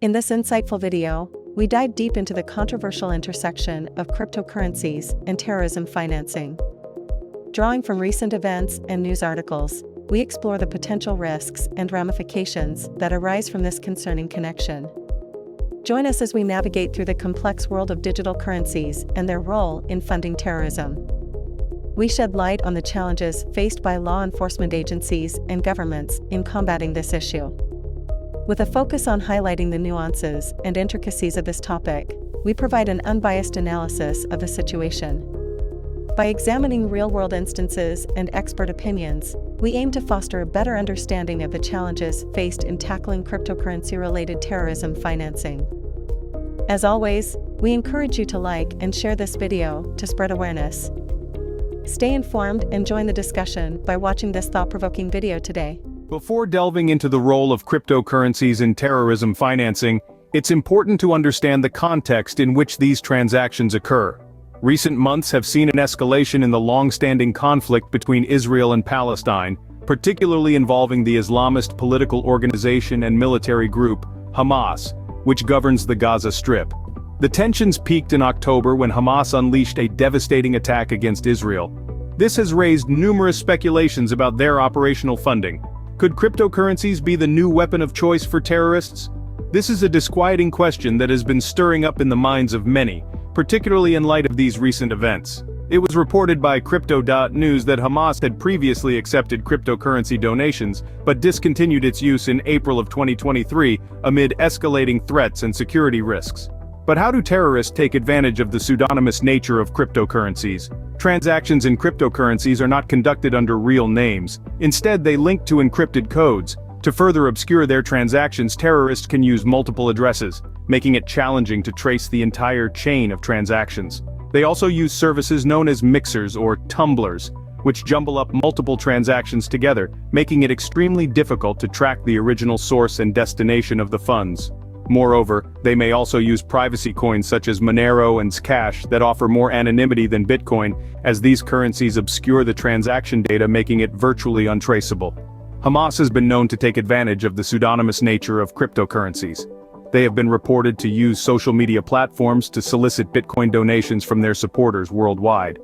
In this insightful video, we dive deep into the controversial intersection of cryptocurrencies and terrorism financing. Drawing from recent events and news articles, we explore the potential risks and ramifications that arise from this concerning connection. Join us as we navigate through the complex world of digital currencies and their role in funding terrorism. We shed light on the challenges faced by law enforcement agencies and governments in combating this issue. With a focus on highlighting the nuances and intricacies of this topic, we provide an unbiased analysis of the situation. By examining real-world instances and expert opinions, we aim to foster a better understanding of the challenges faced in tackling cryptocurrency-related terrorism financing. As always, we encourage you to like and share this video to spread awareness. Stay informed and join the discussion by watching this thought-provoking video today. Before delving into the role of cryptocurrencies in terrorism financing, it's important to understand the context in which these transactions occur. Recent months have seen an escalation in the long-standing conflict between Israel and Palestine, particularly involving the Islamist political organization and military group, Hamas, which governs the Gaza Strip. The tensions peaked in October when Hamas unleashed a devastating attack against Israel. This has raised numerous speculations about their operational funding. Could cryptocurrencies be the new weapon of choice for terrorists? This is a disquieting question that has been stirring up in the minds of many, particularly in light of these recent events. It was reported by Crypto.news that Hamas had previously accepted cryptocurrency donations, but discontinued its use in April of 2023 amid escalating threats and security risks. But how do terrorists take advantage of the pseudonymous nature of cryptocurrencies? Transactions in cryptocurrencies are not conducted under real names. Instead, they link to encrypted codes. To further obscure their transactions, terrorists can use multiple addresses, making it challenging to trace the entire chain of transactions. They also use services known as mixers or tumblers, which jumble up multiple transactions together, making it extremely difficult to track the original source and destination of the funds. Moreover, they may also use privacy coins such as Monero and Cash that offer more anonymity than Bitcoin, as these currencies obscure the transaction data, making it virtually untraceable. Hamas has been known to take advantage of the pseudonymous nature of cryptocurrencies. They have been reported to use social media platforms to solicit Bitcoin donations from their supporters worldwide.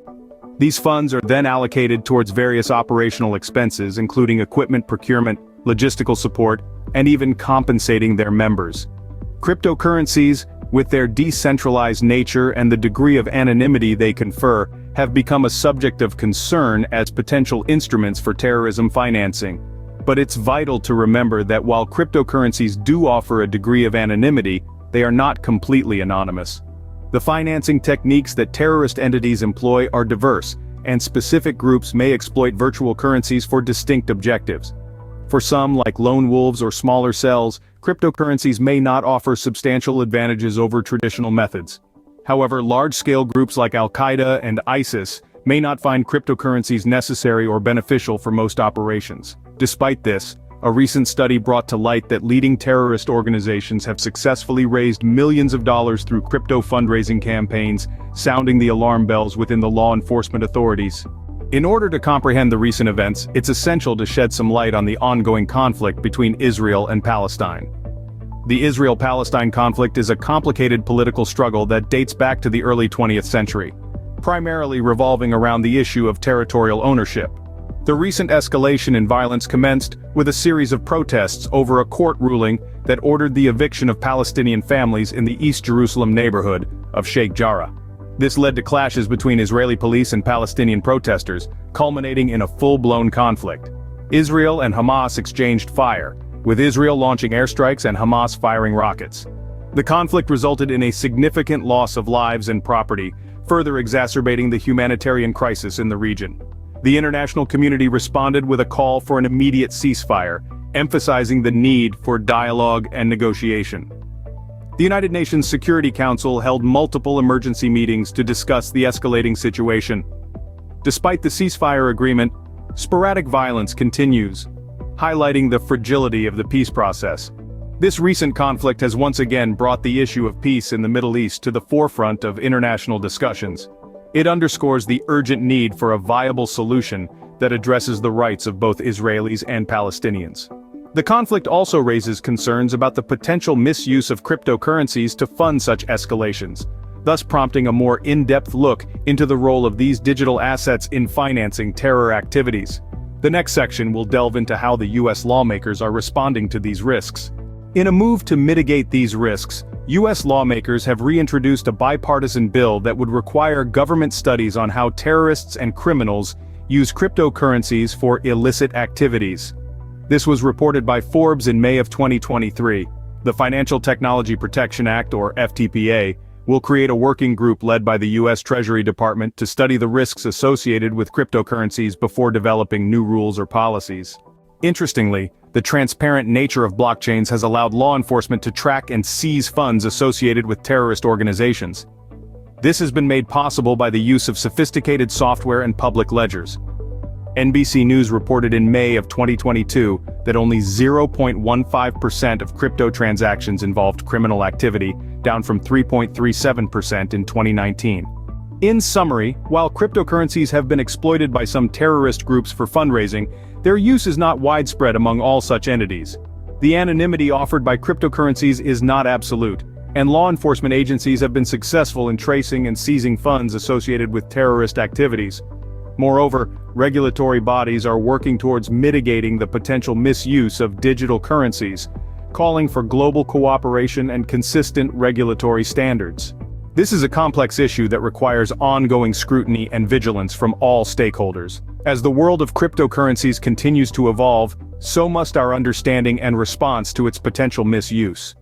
These funds are then allocated towards various operational expenses, including equipment procurement, logistical support, and even compensating their members. Cryptocurrencies, with their decentralized nature and the degree of anonymity they confer, have become a subject of concern as potential instruments for terrorism financing. But it's vital to remember that while cryptocurrencies do offer a degree of anonymity, they are not completely anonymous. The financing techniques that terrorist entities employ are diverse, and specific groups may exploit virtual currencies for distinct objectives. For some, like lone wolves or smaller cells, cryptocurrencies may not offer substantial advantages over traditional methods. However, large-scale groups like Al-Qaeda and ISIS may not find cryptocurrencies necessary or beneficial for most operations. Despite this, a recent study brought to light that leading terrorist organizations have successfully raised millions of dollars through crypto fundraising campaigns, sounding the alarm bells within the law enforcement authorities. In order to comprehend the recent events, it's essential to shed some light on the ongoing conflict between Israel and Palestine. The Israel-Palestine conflict is a complicated political struggle that dates back to the early 20th century, primarily revolving around the issue of territorial ownership. The recent escalation in violence commenced with a series of protests over a court ruling that ordered the eviction of Palestinian families in the East Jerusalem neighborhood of Sheikh Jarrah. This led to clashes between Israeli police and Palestinian protesters, culminating in a full-blown conflict. Israel and Hamas exchanged fire, with Israel launching airstrikes and Hamas firing rockets. The conflict resulted in a significant loss of lives and property, further exacerbating the humanitarian crisis in the region. The international community responded with a call for an immediate ceasefire, emphasizing the need for dialogue and negotiation. The United Nations Security Council held multiple emergency meetings to discuss the escalating situation. Despite the ceasefire agreement, sporadic violence continues, highlighting the fragility of the peace process. This recent conflict has once again brought the issue of peace in the Middle East to the forefront of international discussions. It underscores the urgent need for a viable solution that addresses the rights of both Israelis and Palestinians. The conflict also raises concerns about the potential misuse of cryptocurrencies to fund such escalations, thus prompting a more in-depth look into the role of these digital assets in financing terror activities. The next section will delve into how the US lawmakers are responding to these risks. In a move to mitigate these risks, US lawmakers have reintroduced a bipartisan bill that would require government studies on how terrorists and criminals use cryptocurrencies for illicit activities. This was reported by Forbes in May of 2023. The Financial Technology Protection Act, or FTPA, will create a working group led by the US Treasury Department to study the risks associated with cryptocurrencies before developing new rules or policies. Interestingly, the transparent nature of blockchains has allowed law enforcement to track and seize funds associated with terrorist organizations. This has been made possible by the use of sophisticated software and public ledgers. NBC News reported in May of 2022 that only 0.15% of crypto transactions involved criminal activity, down from 3.37% in 2019. In summary, while cryptocurrencies have been exploited by some terrorist groups for fundraising, their use is not widespread among all such entities. The anonymity offered by cryptocurrencies is not absolute, and law enforcement agencies have been successful in tracing and seizing funds associated with terrorist activities. Moreover, regulatory bodies are working towards mitigating the potential misuse of digital currencies, calling for global cooperation and consistent regulatory standards. This is a complex issue that requires ongoing scrutiny and vigilance from all stakeholders. As the world of cryptocurrencies continues to evolve, so must our understanding and response to its potential misuse.